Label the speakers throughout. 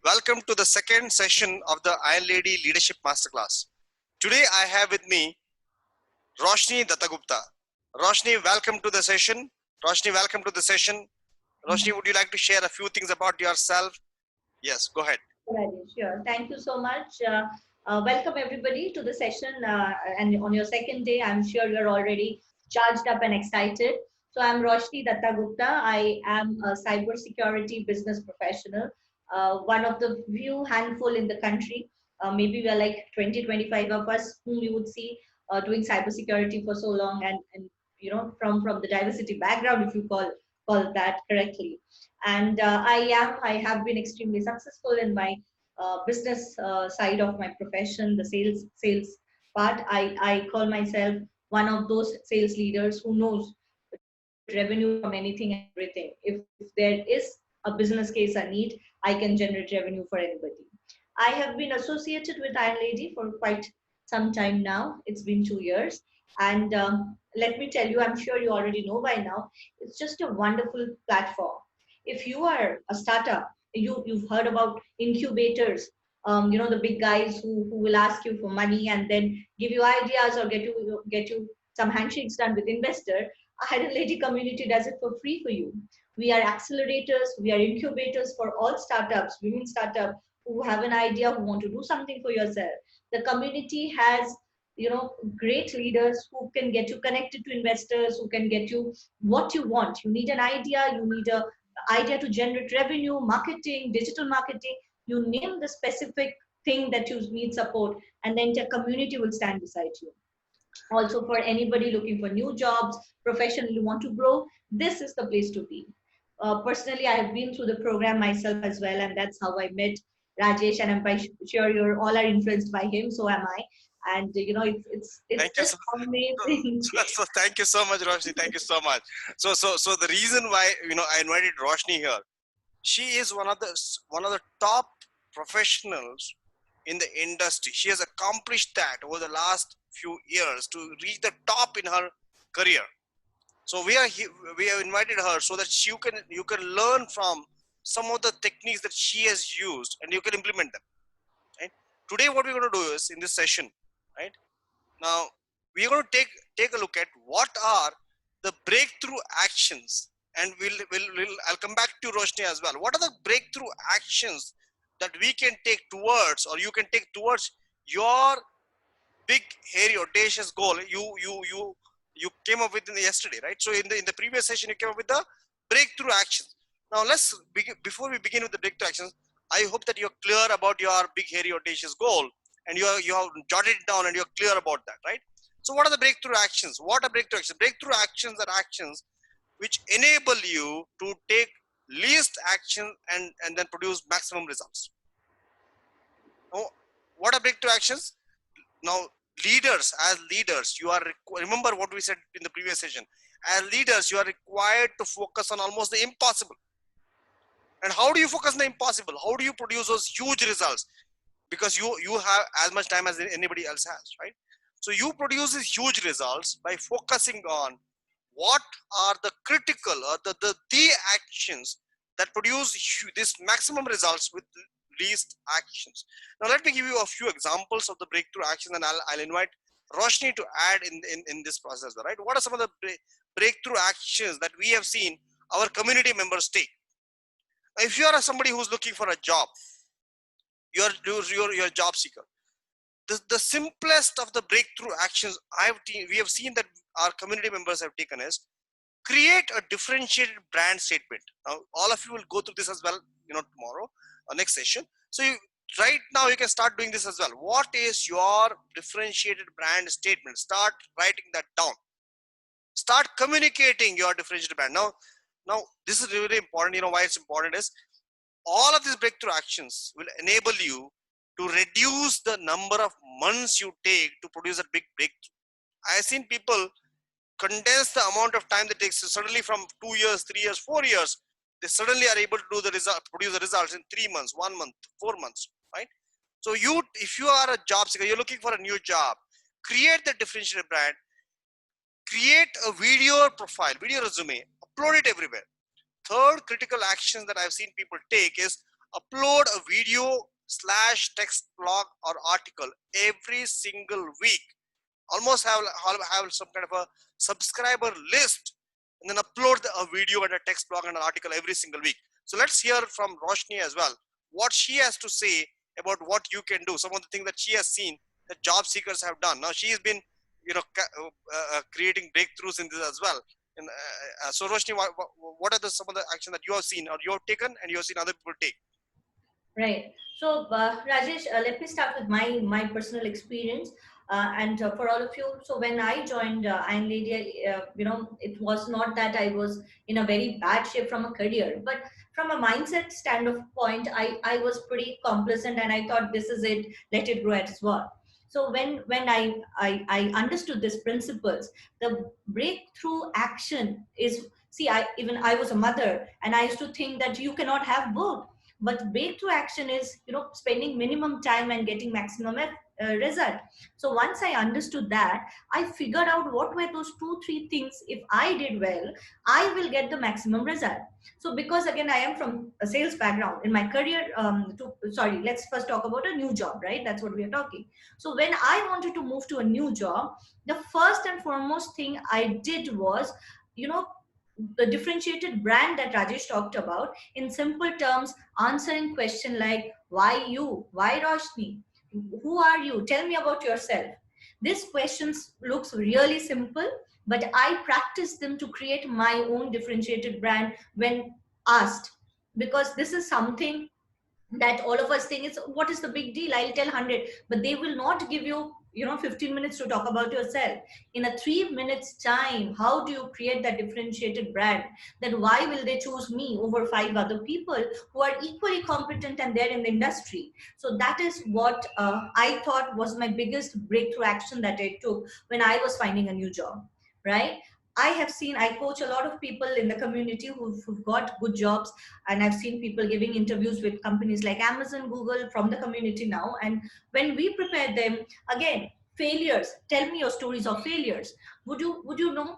Speaker 1: Welcome to the second session of the Iron Lady Leadership Masterclass. Today I have with me Roshni Dattagupta. Roshni, welcome to the session. Roshni, welcome to the session. Roshni, would you like to share a few things about yourself? Yes, go ahead.
Speaker 2: Sure. Thank you so much. Welcome everybody to the session. And on your second day, I'm sure you're already charged up and excited. So I'm Roshni Dattagupta. I am a cybersecurity business professional, one of the few handful in the country. Maybe we're like 20, 25 of us whom you would see doing cybersecurity for so long, and from the diversity background, if you call that correctly. And I have been extremely successful in my business side of my profession, the sales part. I call myself one of those sales leaders who knows revenue from anything and everything. If there is a business case I need, I can generate revenue for anybody. I have been associated with Iron Lady for quite some time now. It's been 2 years. And let me tell you, I'm sure you already know by now, it's just a wonderful platform. If you are a startup, you've heard about incubators, the big guys who will ask you for money and then give you ideas or get you some handshakes done with investor. Iron Lady community does it for free for you. We are accelerators, we are incubators for all startups, women startups who have an idea, who want to do something for yourself. The community has great leaders who can get you connected to investors, who can get you what you want. You need an idea, you need a idea to generate revenue, marketing, digital marketing. You name the specific thing that you need support, and the entire community will stand beside you. Also, for anybody looking for new jobs, professionally want to grow, this is the place to be. Personally, I have been through the program myself as well, and that's how I met Rajesh, and I'm quite sure you're all are influenced by him. So am I. And it's
Speaker 1: Thank you.
Speaker 2: just amazing.
Speaker 1: So thank you so much, Roshni. Thank you so much. So the reason why I invited Roshni here, she is one of the top professionals in the industry. She has accomplished that over the last few years to reach the top in her career. So we have invited her so that you can learn from some of the techniques that she has used and you can implement them. Right? Today, what we're going to do is in this session, right now, we're going to take a look at what are the breakthrough actions, and I'll come back to Roshni as well. What are the breakthrough actions that we can take towards, or you can take towards your big, hairy, audacious goal you came up with yesterday, right? So in the previous session, you came up with the breakthrough actions. Now let's begin. Before we begin with the breakthrough actions, I hope that you're clear about your big, hairy, audacious goal, and you have jotted it down and you're clear about that, right? So what are the breakthrough actions? What are breakthrough actions? Breakthrough actions are actions which enable you to take least action and then produce maximum results. Now, what are breakthrough actions? Now, as leaders, you are remember what we said in the previous session. As leaders, you are required to focus on almost the impossible. And how do you focus on the impossible? How do you produce those huge results? Because you have as much time as anybody else has, right? So you produce these huge results by focusing on what are the critical or the actions that produce this maximum results with least actions. Now let me give you a few examples of the breakthrough actions, and I'll invite Roshni to add in this process, right? What are some of the breakthrough actions that we have seen our community members take? If you are somebody who's looking for a job, you're a job seeker, the simplest of the breakthrough actions we have seen that our community members have taken is create a differentiated brand statement. Now, all of you will go through this as well, tomorrow or next session. So right now you can start doing this as well. What is your differentiated brand statement? Start writing that down. Start communicating your differentiated brand. Now this is really important. Why it's important is all of these breakthrough actions will enable you to reduce the number of months you take to produce a big breakthrough. I have seen people condense the amount of time that takes. So suddenly from 2 years, 3 years, 4 years, they suddenly are able to do the result, produce the results in 3 months, 1 month, 4 months, right? So if you are a job seeker, you're looking for a new job, create the differentiated brand, create a video profile, video resume, upload it everywhere. Third critical action that I've seen people take is upload a video / text blog or article every single week. Almost have some kind of a subscriber list, and then upload a video and a text blog and an article every single week. So let's hear from Roshni as well, what she has to say about what you can do. Some of the things that she has seen that job seekers have done. Now she has been, creating breakthroughs in this as well. And so Roshni, what are some of the action that you have seen or you have taken and you have seen other people take?
Speaker 2: Right. So, Rajesh, let me start with my personal experience. And for all of you, so when I joined Iron Lady, it was not that I was in a very bad shape from a career, but from a mindset standpoint, I was pretty complacent and I thought this is it, let it grow as well. So when I understood these principles, the breakthrough action is, see, I was a mother and I used to think that you cannot have both, but breakthrough action is, spending minimum time and getting maximum result. So once I understood that, I figured out what were those 2 3 things, if I did well, I will get the maximum result. So because again I am from a sales background in my career, sorry, let's first talk about a new job, right? That's what we are talking. So when I wanted to move to a new job, the first and foremost thing I did was, you know the differentiated brand that Rajesh talked about. In simple terms, answering question like, why you? Why Roshni? Who are you? Tell me about yourself. These questions looks really simple, but I practice them to create my own differentiated brand when asked, because this is something that all of us think, it's what is the big deal, I'll tell 100, but they will not give you, 15 minutes to talk about yourself. In a 3 minutes time, how do you create that differentiated brand? Then why will they choose me over 5 other people who are equally competent and they're in the industry? So that is what I thought was my biggest breakthrough action that I took when I was finding a new job, right? I have seen, I coach a lot of people in the community who've got good jobs, and I've seen people giving interviews with companies like Amazon, Google from the community now. And when we prepare them, again, failures, tell me your stories of failures. Would you know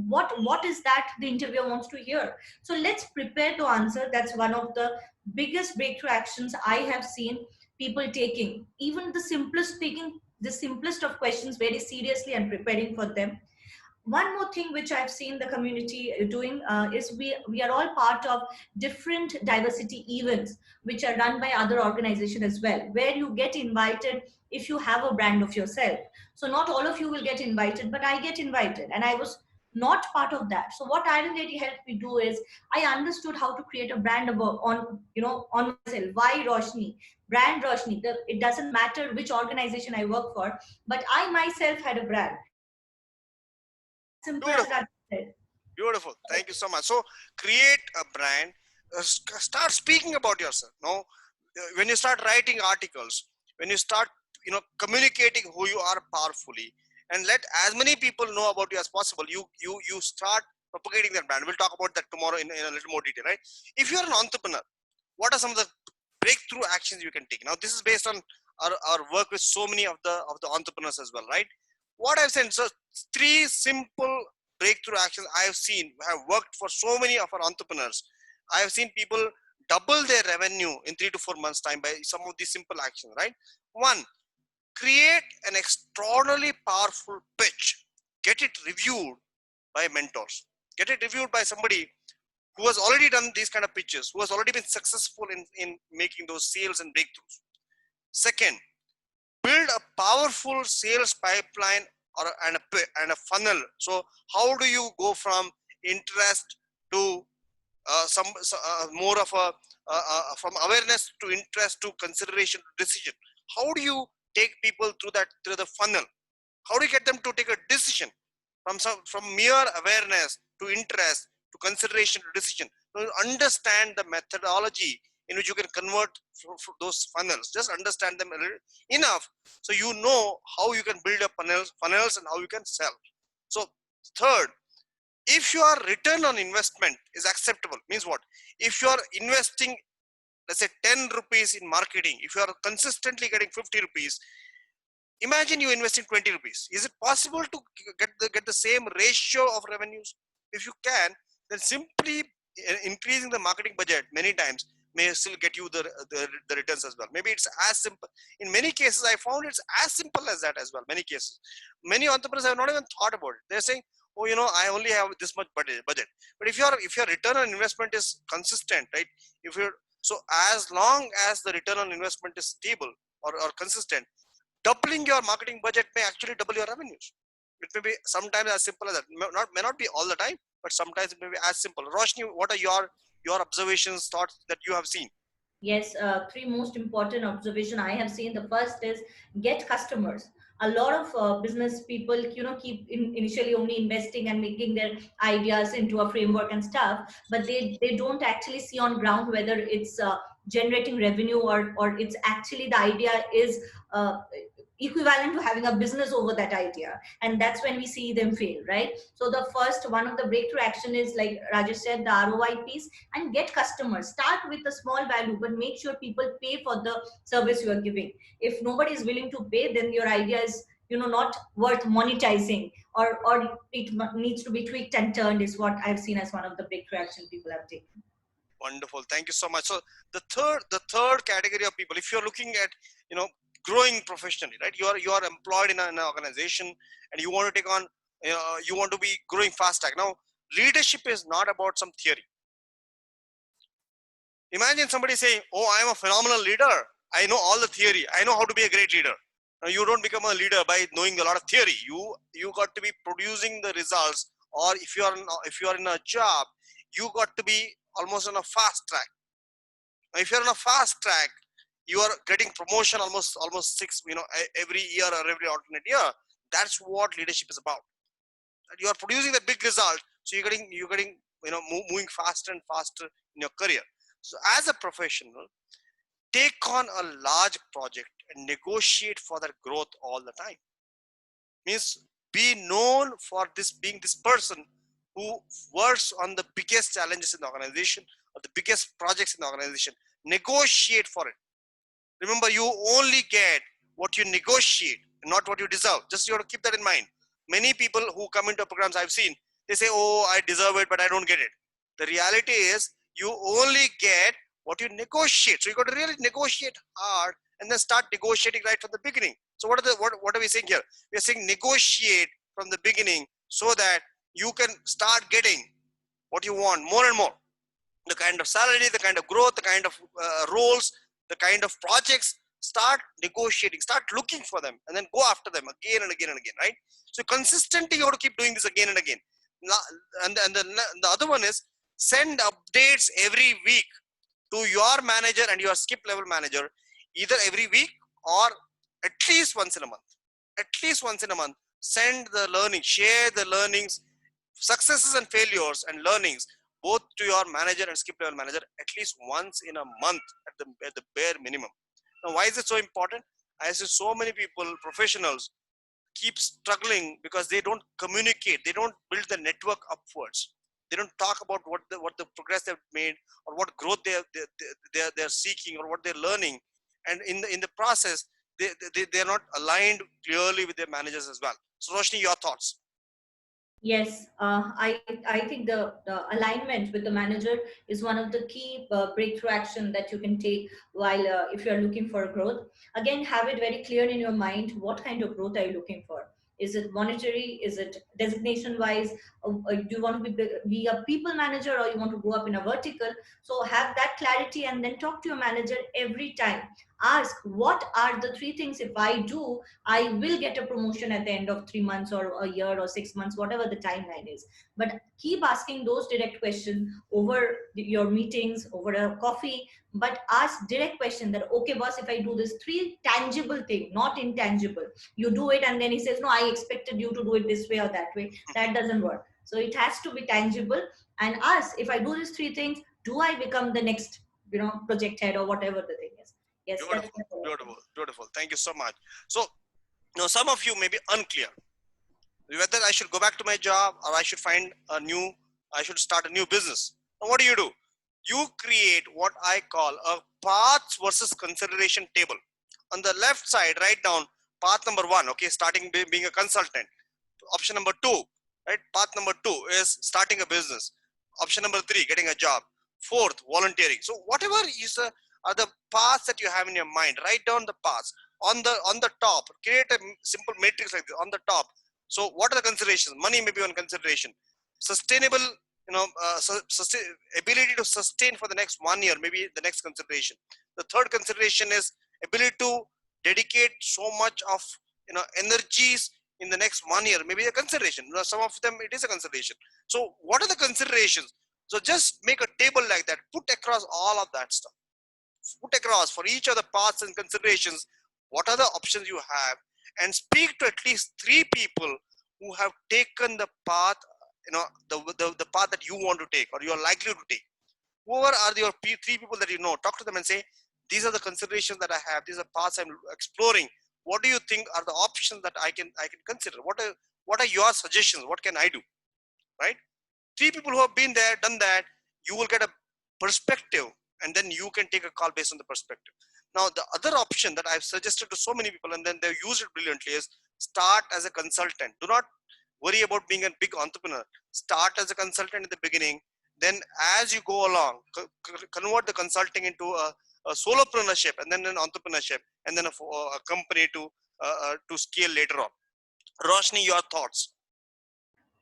Speaker 2: what is that the interviewer wants to hear? So let's prepare to answer. That's one of the biggest breakthrough actions I have seen people taking, even the simplest, taking the simplest of questions very seriously and preparing for them. One more thing which I've seen the community doing is we are all part of different diversity events which are run by other organizations as well, where you get invited if you have a brand of yourself. So not all of you will get invited, but I get invited, and I was not part of that. So what Iron Lady helped me do is I understood how to create a brand about on myself. Why Roshni? Brand Roshni. It doesn't matter which organization I work for, but I myself had a brand. Simple as
Speaker 1: Beautiful.
Speaker 2: that said.
Speaker 1: Beautiful. Thank you so much. So create a brand, start speaking about yourself. No, when you start writing articles, when you start, communicating who you are powerfully, and let as many people know about you as possible. You start propagating that brand. We'll talk about that tomorrow in a little more detail, right? If you're an entrepreneur, what are some of the breakthrough actions you can take? Now, this is based on our work with so many of the entrepreneurs as well, right? What I've said, so 3 simple breakthrough actions I have seen have worked for so many of our entrepreneurs. I have seen people double their revenue in 3 to 4 months time by some of these simple actions, right? One, create an extraordinarily powerful pitch. Get it reviewed by mentors. Get it reviewed by somebody who has already done these kind of pitches, who has already been successful in making those sales and breakthroughs. Second, build a powerful sales pipeline and a funnel. So how do you go from interest to more of a from awareness to interest to consideration to decision? How do you take people through the funnel? How do you get them to take a decision from mere awareness to interest to consideration to decision? So you understand the methodology in which you can convert those funnels. Just understand them a little enough so you know how you can build up funnels and how you can sell. So third, if your return on investment is acceptable, means what? If you are investing, let's say 10 rupees in marketing, if you are consistently getting 50 rupees, imagine you investing 20 rupees. Is it possible to get the same ratio of revenues? If you can, then simply increasing the marketing budget many times may still get you the returns as well. Maybe it's as simple. In many cases, I found it's as simple as that as well. Many cases, many entrepreneurs have not even thought about it. They're saying, oh, I only have this much budget. But if your return on investment is consistent, right? If you're so as long as the return on investment is stable or consistent, doubling your marketing budget may actually double your revenues. It may be sometimes as simple as that. May not be all the time, but sometimes it may be as simple. Roshni, what are your observations, thoughts that you have seen?
Speaker 2: Yes, three most important observation I have seen. The first is get customers. A lot of business people, keep initially only investing and making their ideas into a framework and stuff, but they don't actually see on ground whether it's generating revenue or it's actually the idea is equivalent to having a business over that idea, and that's when we see them fail, right? So the first one of the breakthrough action is, like Rajesh said, the ROI piece, and get customers. Start with a small value, but make sure people pay for the service you are giving. If nobody is willing to pay, then your idea is not worth monetizing, or it needs to be tweaked and turned, is what I've seen as one of the breakthrough action people have taken.
Speaker 1: Wonderful, thank you so much. So the third category of people, if you're looking at growing professionally, right? You are employed in an organization and you want to take on you want to be growing fast track. Now, leadership is not about some theory. Imagine somebody saying, oh, I am a phenomenal leader, I know all the theory, I know how to be a great leader. Now, you don't become a leader by knowing a lot of theory. You got to be producing the results, or if you are in a job, you got to be almost on a fast track. Now, if you're on a fast track, you are getting promotion almost six, every year or every alternate year. That's what leadership is about. That you are producing the big result, so you're getting moving faster and faster in your career. So as a professional, take on a large project and negotiate for that growth all the time. Means be known for being this person who works on the biggest challenges in the organization or the biggest projects in the organization. Negotiate for it. Remember, you only get what you negotiate, not what you deserve. Just you have to keep that in mind. Many people who come into programs I've seen, they say, oh, I deserve it, but I don't get it. The reality is you only get what you negotiate. So you got to really negotiate hard and then start negotiating right from the beginning. So what are we saying here? We are saying negotiate from the beginning so that you can start getting what you want more and more. The kind of salary, the kind of growth, the kind of roles, the kind of projects. Start negotiating, start looking for them, and then go after them again and again and again, right? So consistently you have to keep doing this again and again. And the other one is send updates every week to your manager and your skip level manager, either every week or at least once in a month. At least once in a month, send the learning, share the learnings, successes and failures and learnings, both to your manager and skip level manager at least once in a month at the bare minimum. Now, why is it so important? I see so many people, professionals, keep struggling because they don't communicate. They don't build the network upwards. They don't talk about what the progress they've made or what growth they're seeking or what they're learning. And in the process, they're not aligned clearly with their managers as well. So, Roshni, your thoughts?
Speaker 2: Yes, I think the alignment with the manager is one of the key breakthrough action that you can take while if you are looking for growth. Again, have it very clear in your mind, what kind of growth are you looking for? Is it monetary? Is it designation wise? Do you want to be a people manager, or you want to go up in a vertical? So have that clarity and then talk to your manager every time. Ask, what are the three things if I do, I will get a promotion at the end of 3 months or a year or 6 months, whatever the timeline is. But keep asking those direct questions over your meetings, over a coffee, but ask direct question that, okay, boss, if I do this three tangible thing, not intangible, you do it. And then he says, no, I expected you to do it this way or that way. That doesn't work. So it has to be tangible, and ask, if I do these three things, do I become the next, project head or whatever the thing is. Yes.
Speaker 1: Beautiful. Thank you so much. So, now some of you may be unclear whether I should go back to my job or I should start a new business. Now, what do? You create what I call a paths versus consideration table. On the left side, write down path number 1, okay, starting being a consultant. Option number 2, right? Path number 2 is starting a business. Option number 3, getting a job. Fourth, volunteering. So whatever is are the paths that you have in your mind, write down the paths on the top. Create a simple matrix like this on the top. So what are the considerations? Money may be one consideration. Sustainable, ability to sustain for the next 1 year, maybe the next consideration. The third consideration is ability to dedicate so much of energies in the next 1 year, maybe a consideration. Some of them it is a consideration. So what are the considerations? So just make a table like that, put across all of that stuff, put across for each of the paths and considerations, what are the options you have, and speak to at least 3 people who have taken the path, the path that you want to take or you are likely to take. Whoever are your 3 people that you know, talk to them and say, these are the considerations that I have, these are paths I'm exploring. What do you think are the options that I can consider? What are your suggestions? What can I do? Right? 3 people who have been there, done that, you will get a perspective, and then you can take a call based on the perspective. Now, the other option that I've suggested to so many people, and then they've used it brilliantly, is start as a consultant. Do not worry about being a big entrepreneur. Start as a consultant in the beginning. Then, as you go along, convert the consulting into a solopreneurship, and then an entrepreneurship, and then a company to scale later on. Roshni, your thoughts?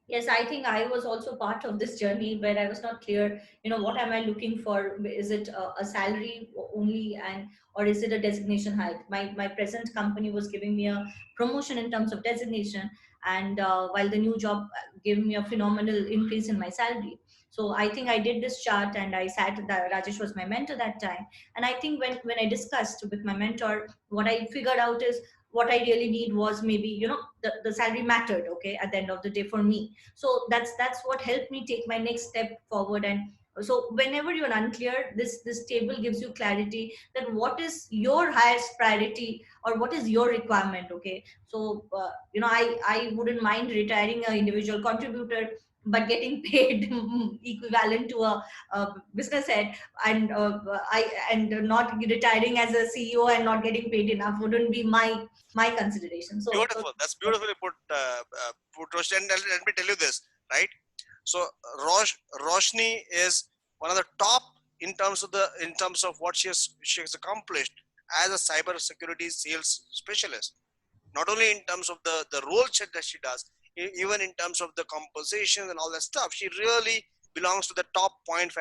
Speaker 2: Yes, I think I was also part of this journey where I was not clear, what am I looking for? Is it a salary only, and or is it a designation hike? My present company was giving me a promotion in terms of designation, and while the new job gave me a phenomenal increase in my salary. So I think I did this chart, and I sat. Rajesh was my mentor that time, and I think when I discussed with my mentor, what I figured out is what I really need was maybe the salary mattered, okay, at the end of the day for me. So that's what helped me take my next step forward. And so whenever you're unclear, this table gives you clarity that what is your highest priority or what is your requirement. Okay, so I wouldn't mind retiring an individual contributor but getting paid equivalent to a business head, and and not retiring as a CEO and not getting paid enough wouldn't be my consideration. So
Speaker 1: Beautiful. That's beautifully put, Roshni. And let me tell you this, right? So Roshni is one of the top in terms of what she has accomplished as a cyber security sales specialist. Not only in terms of the role set that she does, even in terms of the compensation and all that stuff, she really belongs to the top 0.5%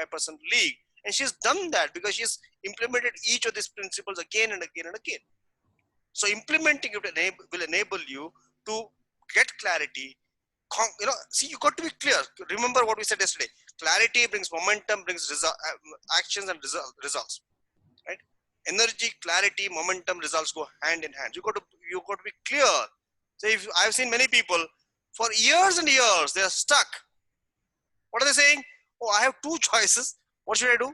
Speaker 1: league. And she's done that because she's implemented each of these principles again and again and again. So implementing it will enable you to get clarity. See, you got to be clear. Remember what we said yesterday. Clarity brings momentum, brings actions and results. Right? Energy, clarity, momentum, results go hand in hand. You got to be clear. So if I've seen many people for years and years, they are stuck. What are they saying? Oh, I have 2 choices. What should I do?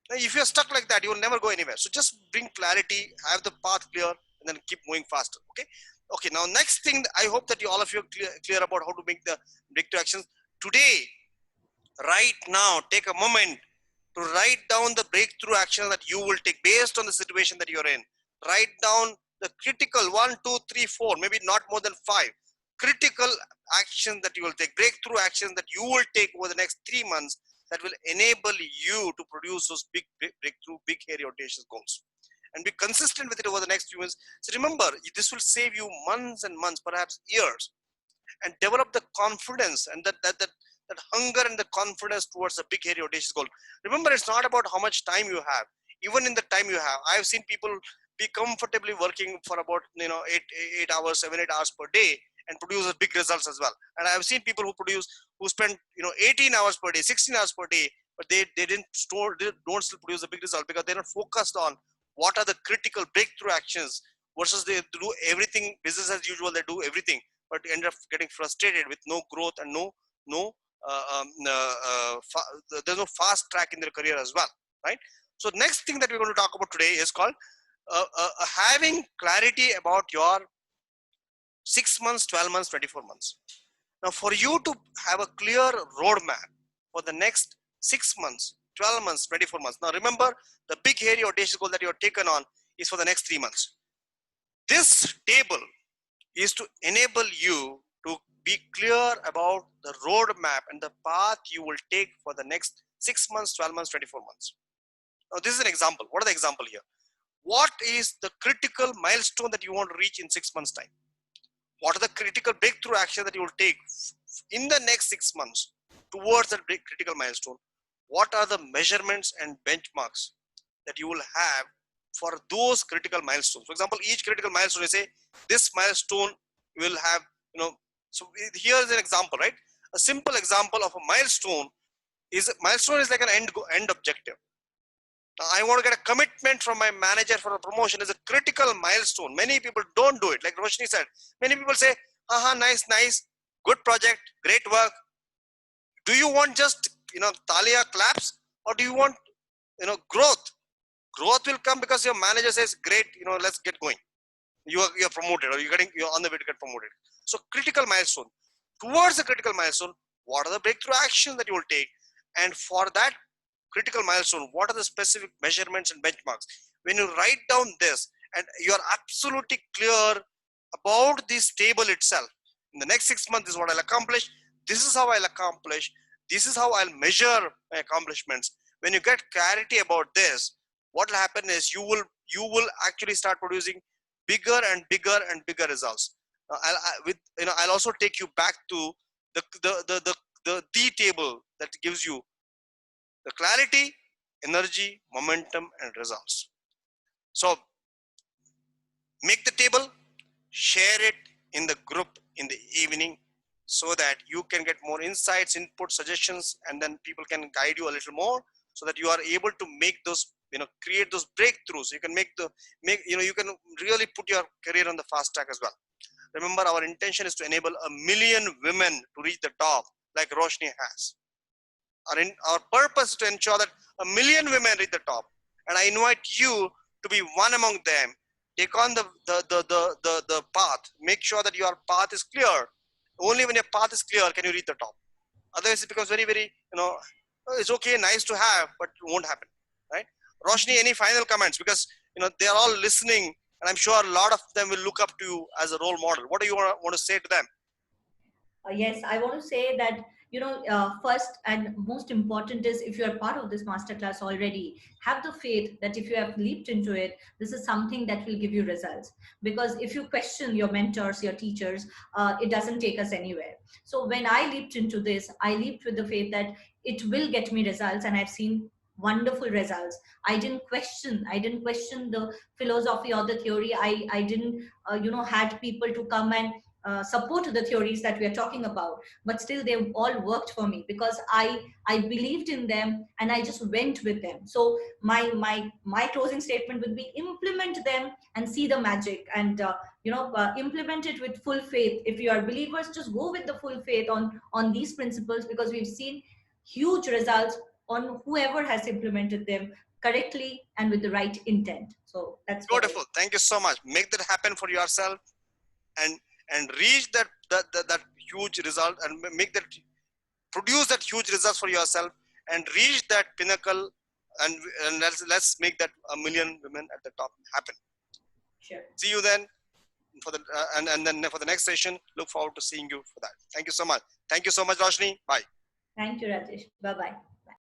Speaker 1: If you're stuck like that, you will never go anywhere. So just bring clarity, have the path clear, and then keep moving faster. Okay, now next thing, I hope that all of you are clear about how to make the breakthrough actions. Today, right now, take a moment to write down the breakthrough action that you will take based on the situation that you're in. Write down the critical 1, 2, 3, 4, maybe not more than 5 critical actions that you will take, breakthrough actions that you will take over the next 3 months that will enable you to produce those big breakthrough, big, hairy, audacious goals. And be consistent with it over the next few months. So remember, this will save you months and months, perhaps years, and develop the confidence and that hunger and the confidence towards a big, hairy, audacious goal. Remember, it's not about how much time you have. Even in the time you have, I've seen people be comfortably working for about 8 hours, 7-8 hours per day and produce big results as well. And I've seen people who spend 18 hours per day, 16 hours per day, but they don't still produce a big result because they're not focused on what are the critical breakthrough actions versus they do everything business as usual. They do everything, but end up getting frustrated with no growth and there's no fast track in their career as well, right? So next thing that we're going to talk about today is called having clarity about your 6 months, 12 months, 24 months. Now, for you to have a clear roadmap for the next 6 months, 12 months, 24 months. Now, remember, the big, hairy, audacious goal that you're taken on is for the next 3 months. This table is to enable you to be clear about the roadmap and the path you will take for the next 6 months, 12 months, 24 months. Now, this is an example. What are the example here? What is the critical milestone that you want to reach in 6 months' time? What are the critical breakthrough action that you will take in the next 6 months towards that critical milestone? What are the measurements and benchmarks that you will have for those critical milestones? For example, each critical milestone, you say this milestone will have, so here's an example, right? A simple example of a milestone is like an end objective. Now, I want to get a commitment from my manager for a promotion is a critical milestone. Many people don't do it. Like Roshni said, many people say, nice, good project, great work. Do you want just, talia claps, or do you want, growth? Growth will come because your manager says, great, let's get going. You're promoted, or you're on the way to get promoted. So critical milestone. Towards the critical milestone, what are the breakthrough actions that you will take? And for that critical milestone, what are the specific measurements and benchmarks? When you write down this and you are absolutely clear about this table itself, in the next 6 months, this is what I'll accomplish. This is how I'll accomplish. This is how I'll measure my accomplishments. When you get clarity about this, what will happen is you will actually start producing bigger and bigger and bigger results. I'll also take you back to the table that gives you the clarity, energy, momentum, and results. So make the table, share it in the group in the evening so that you can get more insights, input, suggestions, and then people can guide you a little more so that you are able to make those, create those breakthroughs. You can you can really put your career on the fast track as well. Remember, our intention is to enable 1 million women to reach the top like Roshni has. Our purpose is to ensure that 1 million women reach the top. And I invite you to be one among them. Take on the path. Make sure that your path is clear. Only when your path is clear can you reach the top. Otherwise, it becomes very, very, it's okay, nice to have, but it won't happen, right? Roshni, any final comments? Because, they're all listening, and I'm sure a lot of them will look up to you as a role model. What do you want to say to them?
Speaker 2: Yes, I want to say that, first and most important is, if you are part of this masterclass already, have the faith that if you have leaped into it, this is something that will give you results. Because if you question your mentors, your teachers, it doesn't take us anywhere. So when I leaped into this, I leaped with the faith that it will get me results, and I've seen wonderful results. I didn't question the philosophy or the theory. I didn't had people to come and support the theories that we are talking about, but still they all worked for me because I believed in them and I just went with them. So my closing statement would be, implement them and see the magic, and implement it with full faith. If you are believers, just go with the full faith on these principles, because we've seen huge results on whoever has implemented them correctly and with the right intent. So that's
Speaker 1: beautiful. Thank you so much. Make that happen for yourself, and reach that huge result, and produce that huge results for yourself, and reach that pinnacle, and let's make that 1 million women at the top happen.
Speaker 2: Sure.
Speaker 1: See you then for the and then for the next session. Look forward to seeing you for that. Thank you so much. Thank you so much, Roshni. Bye.
Speaker 2: Thank you, Rajesh. Bye bye.